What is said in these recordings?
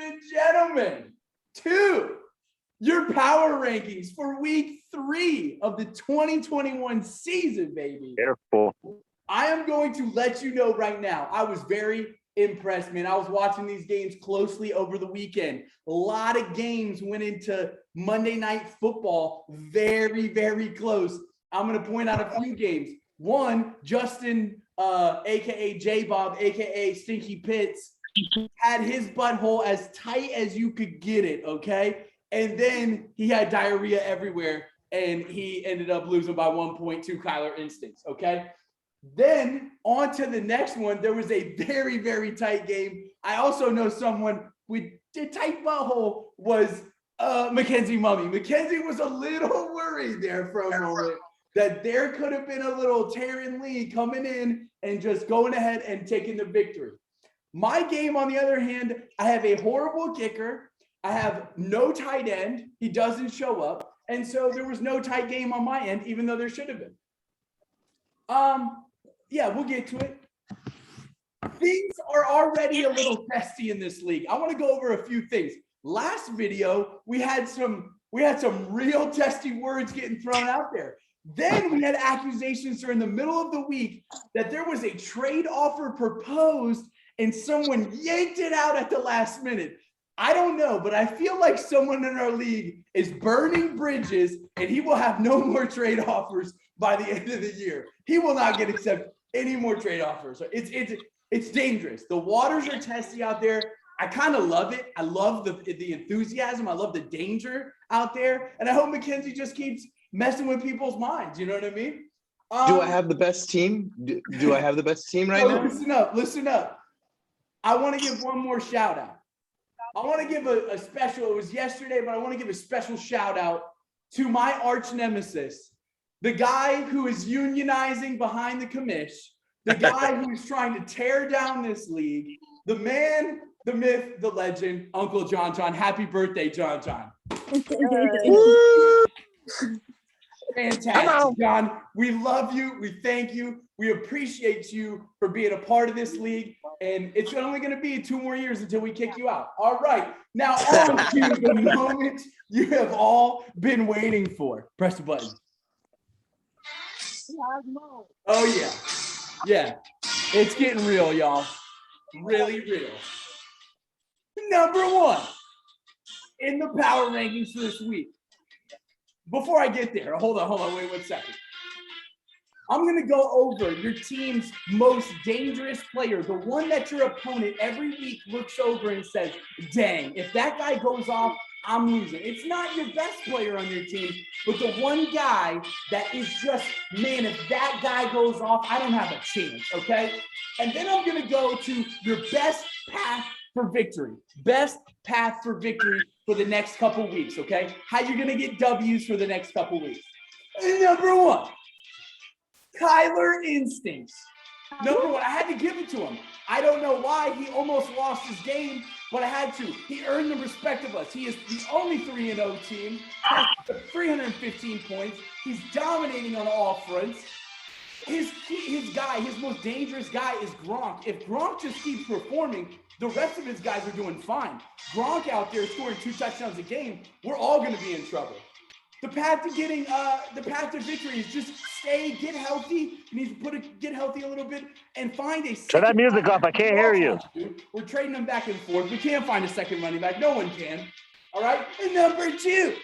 and gentlemen, to your power rankings for week 3 of the 2021 season, baby. Careful. I am going to let you know right now, I was very impressed, man. I was watching these games closely over the weekend. A lot of games went into Monday Night Football very, very close. I'm going to point out a few games. One, Justin, a.k.a. J-Bob, a.k.a. Stinky Pitts, had his butthole as tight as you could get it, okay? And then he had diarrhea everywhere, and he ended up losing by 1 point to Kyler Instincts, okay? Then on to the next one. There was a very, very tight game. I also know someone with a tight butthole was Mackenzie Mummy. Mackenzie was a little worried there for a moment that there could have been a little Taron Lee coming in and just going ahead and taking the victory. My game, on the other hand, I have a horrible kicker. I have no tight end. He doesn't show up. And so there was no tight game on my end, even though there should have been. Yeah, we'll get to it. Things are already a little testy in this league. I want to go over a few things. Last video, we had some real testy words getting thrown out there. Then we had accusations during the middle of the week that there was a trade offer proposed and someone yanked it out at the last minute. I don't know, but I feel like someone in our league is burning bridges and he will have no more trade offers by the end of the year. He will not get accepted any more trade offers. It's dangerous. The waters are testy out there. I kind of love it. I love the enthusiasm. I love the danger out there. And I hope Mackenzie just keeps messing with people's minds. You know what I mean? Do I have the best team? Do I have the best team right now? Listen up. I want to give one more shout out. I want to give a special, it was yesterday, but I want to give a special shout out to my arch nemesis, the guy who is unionizing behind the commish, the guy who is trying to tear down this league, the man, the myth, the legend, Uncle John John. Happy birthday, John John. Fantastic, John. We love you. We thank you. We appreciate you for being a part of this league. And it's only going to be 2 more years until we kick you out. All right. Now on to the moment you have all been waiting for. Press the button. Oh, yeah. Yeah. It's getting real, y'all. Really real. Number 1 in the power rankings for this week. Before I get there, hold on, wait 1 second. I'm going to go over your team's most dangerous player, the one that your opponent every week looks over and says, dang, if that guy goes off, I'm losing. It's not your best player on your team, but the one guy that is just, man, if that guy goes off, I don't have a chance, okay? And then I'm going to go to your best path for victory. Best path for victory for the next couple weeks, okay? How you're going to get W's for the next couple weeks. Number 1, Kyler Instincts. Number 1, I had to give it to him. I don't know why. He almost lost his game, but I had to. He earned the respect of us. He is the only 3-0 team, has 315 points. He's dominating on all fronts. His guy, his most dangerous guy is Gronk. If Gronk just keeps performing, the rest of his guys are doing fine. Gronk out there scoring 2 touchdowns a game, we're all going to be in trouble. The path to victory is just get healthy. You need to get healthy a little bit and find a Turn that music off. I can't hear you. We're trading them back and forth. We can't find a second running back. No one can. All right. And number 2,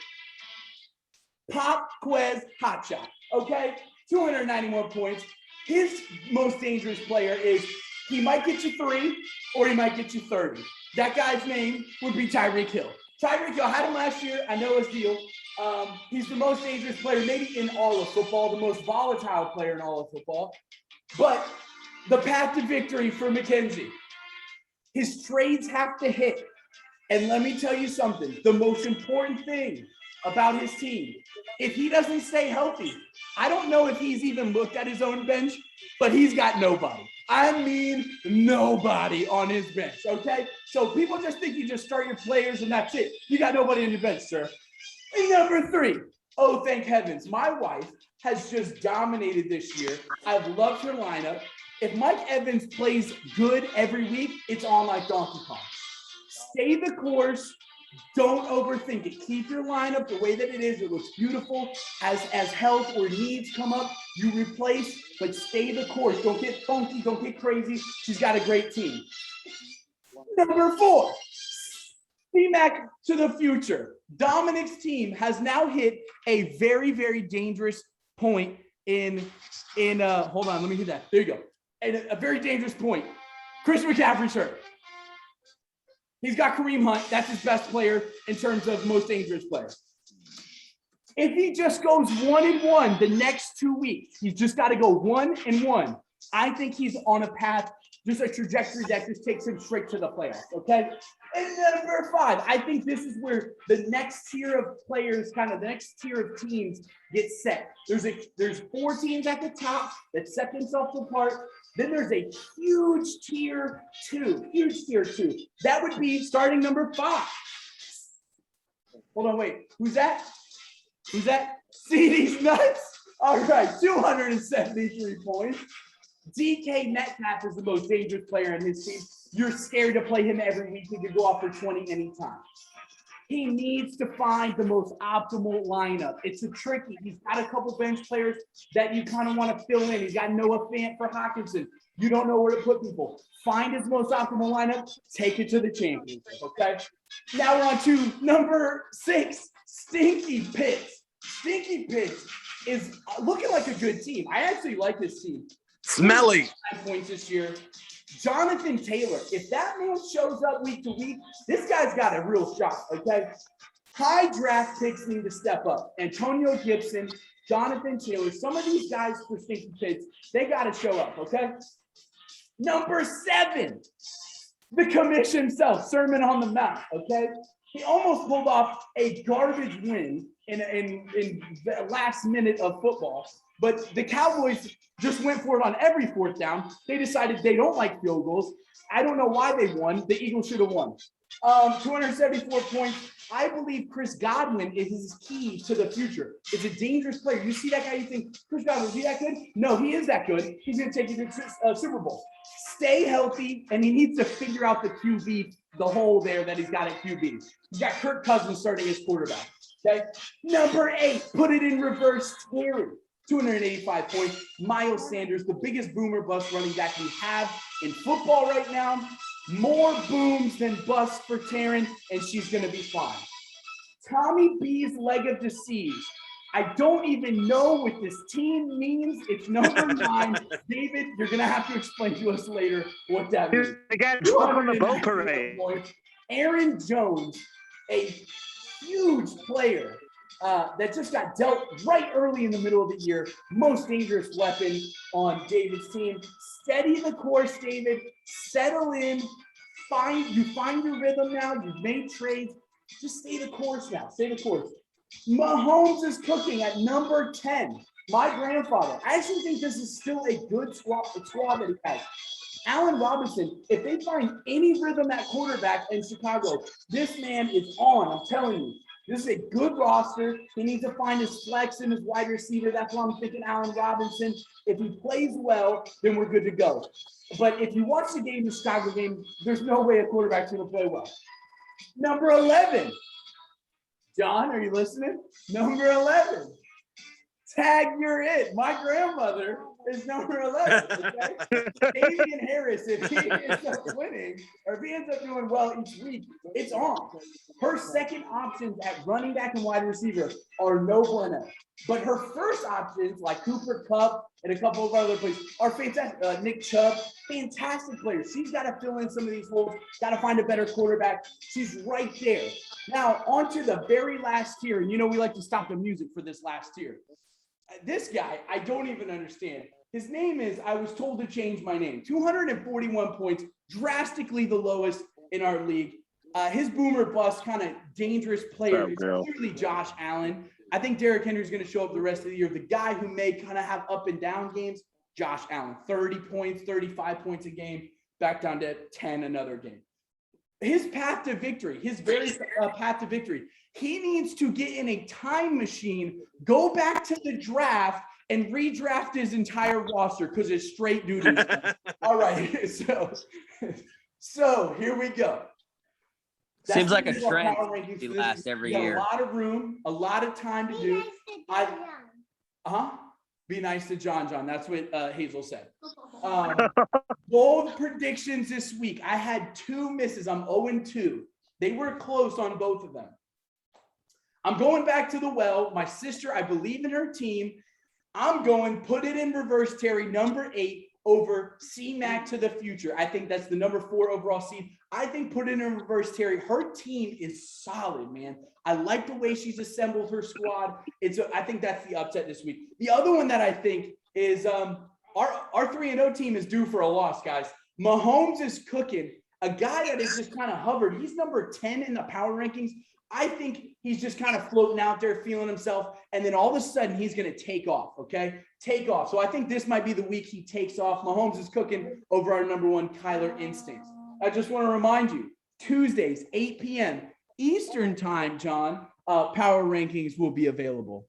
Pop Quez Hotshot. Okay. 291 points. His most dangerous player is he might get you 3 or he might get you 30. That guy's name would be Tyreek Hill. Tyreek Hill, I had him last year. I know his deal. He's the most dangerous player, maybe in all of football, the most volatile player in all of football. But the path to victory for Mackenzie, his trades have to hit. And let me tell you something, the most important thing about his team, if he doesn't stay healthy, I don't know if he's even looked at his own bench, but he's got nobody. I mean, nobody on his bench, okay? So people just think you just start your players and that's it. You got nobody on your bench, sir. And number 3, oh, thank heavens. My wife has just dominated this year. I've loved her lineup. If Mike Evans plays good every week, it's on like Donkey Kong. Stay the course. Don't overthink it. Keep your lineup the way that it is. It looks beautiful. As health or needs come up, you replace, but stay the course. Don't get funky. Don't get crazy. She's got a great team. Number 4, C-Mac to the future. Dominic's team has now hit a very, very dangerous point in hold on, let me hit that. There you go. And a very dangerous point. Chris McCaffrey's hurt. He's got Kareem Hunt. That's his best player in terms of most dangerous player. If he just goes 1-1 the next 2 weeks, he's just got to go 1-1. I think he's on a path, just a trajectory that just takes him straight to the playoffs, okay? And number 5, I think this is where the next tier of players, kind of the next tier of teams get set. There's 4 teams at the top that set themselves apart. Then there's a huge tier 2. That would be starting number 5. Hold on, wait. Who's that? See these nuts? All right, 273 points. DK Metcalf is the most dangerous player in his team. You're scared to play him every week. He could go off for 20 anytime. He needs to find the most optimal lineup. It's a tricky. He's got a couple bench players that you kind of want to fill in. He's got Noah Fant for Hawkinson. You don't know where to put people. Find his most optimal lineup. Take it to the championship, okay? Now we're on to number 6, Stinky Pits. Stinky Pits is looking like a good team. I actually like this team. Smelly. 5 points this year. Jonathan Taylor, if that man shows up week to week, this guy's got a real shot, okay? High draft picks need to step up. Antonio Gibson, Jonathan Taylor, some of these guys for Stinky Pits, they got to show up, okay? Number 7, the commission himself, Sermon on the Mount, okay? He almost pulled off a garbage win in the last minute of football, but the Cowboys just went for it on every 4th down. They decided they don't like field goals. I don't know why they won. The Eagles should have won. 274 points. I believe Chris Godwin is his key to the future. It's a dangerous player. You see that guy, you think, Chris Godwin, is he that good? No, he is that good. He's going to take you to Super Bowl. Stay healthy, and he needs to figure out the QB, the hole there that he's got at QB. He's got Kirk Cousins starting as quarterback. Okay. Number 8, put it in reverse, Terry. 285 points. Miles Sanders, the biggest boomer bust running back we have in football right now. More booms than busts for Taryn, and she's going to be fine. Tommy B's leg of disease. I don't even know what this team means. It's number 9. David, you're going to have to explain to us later what that means. Again, welcome to Boat Parade. Aaron Jones, a huge player that just got dealt right early in the middle of the year. Most dangerous weapon on David's team. Steady the course, David. Settle in. Find your rhythm now. You've made trades. Just stay the course now. Stay the course. Mahomes is cooking at number 10. My grandfather. I actually think this is still a good squad that he has. Allen Robinson, if they find any rhythm at quarterback in Chicago, this man is on. I'm telling you. This is a good roster. He needs to find his flex and his wide receiver. That's why I'm thinking Allen Robinson. If he plays well, then we're good to go. But if you watch the game, the Chicago game, there's no way a quarterback's going to play well. Number 11. John, are you listening? Number 11. Tag, you're it. My grandmother is number 11. Okay? Damian Harris, if he ends up winning, or if he ends up doing well each week, it's on. Her second options at running back and wide receiver are no bueno. But her first options, like Cooper Kupp and a couple of other players, are fantastic. Nick Chubb, fantastic players. She's got to fill in some of these holes, got to find a better quarterback. She's right there. Now, on to the very last tier. And you know we like to stop the music for this last tier. This guy, I don't even understand. His name is, I was told to change my name. 241 points, drastically the lowest in our league. His boomer bust kind of dangerous player is clearly Josh Allen. I think Derrick Henry's going to show up the rest of the year. The guy who may kind of have up and down games, Josh Allen. 30 points, 35 points a game, back down to 10 another game. His path to victory, his very path to victory, he needs to get in a time machine, go back to the draft, and redraft his entire roster because it's straight doo-doo. All right, so here we go. That's Seems like the a reason why trend power rankings we for this last week. every We got year. A lot of room, a lot of time to do. Be nice to John. That's what Hazel said. Bold predictions this week. I had 2 misses. I'm 0-2. They were close on both of them. I'm going back to the well. My sister, I believe in her team. I'm going put it in reverse, Terry, number 8 over C-Mac to the future. I think that's the number 4 overall seed. I think put it in reverse, Terry. Her team is solid, man. I like the way she's assembled her squad. I think that's the upset this week. The other one that I think is our 3-0 team is due for a loss, guys. Mahomes is cooking. A guy that is just kind of hovered. He's number 10 in the power rankings. I think he's just kind of floating out there, feeling himself, and then all of a sudden he's going to take off, okay? Take off. So I think this might be the week he takes off. Mahomes is cooking over our number 1 Kyler Instincts. I just want to remind you, Tuesdays, 8 p.m. Eastern time, John, power rankings will be available.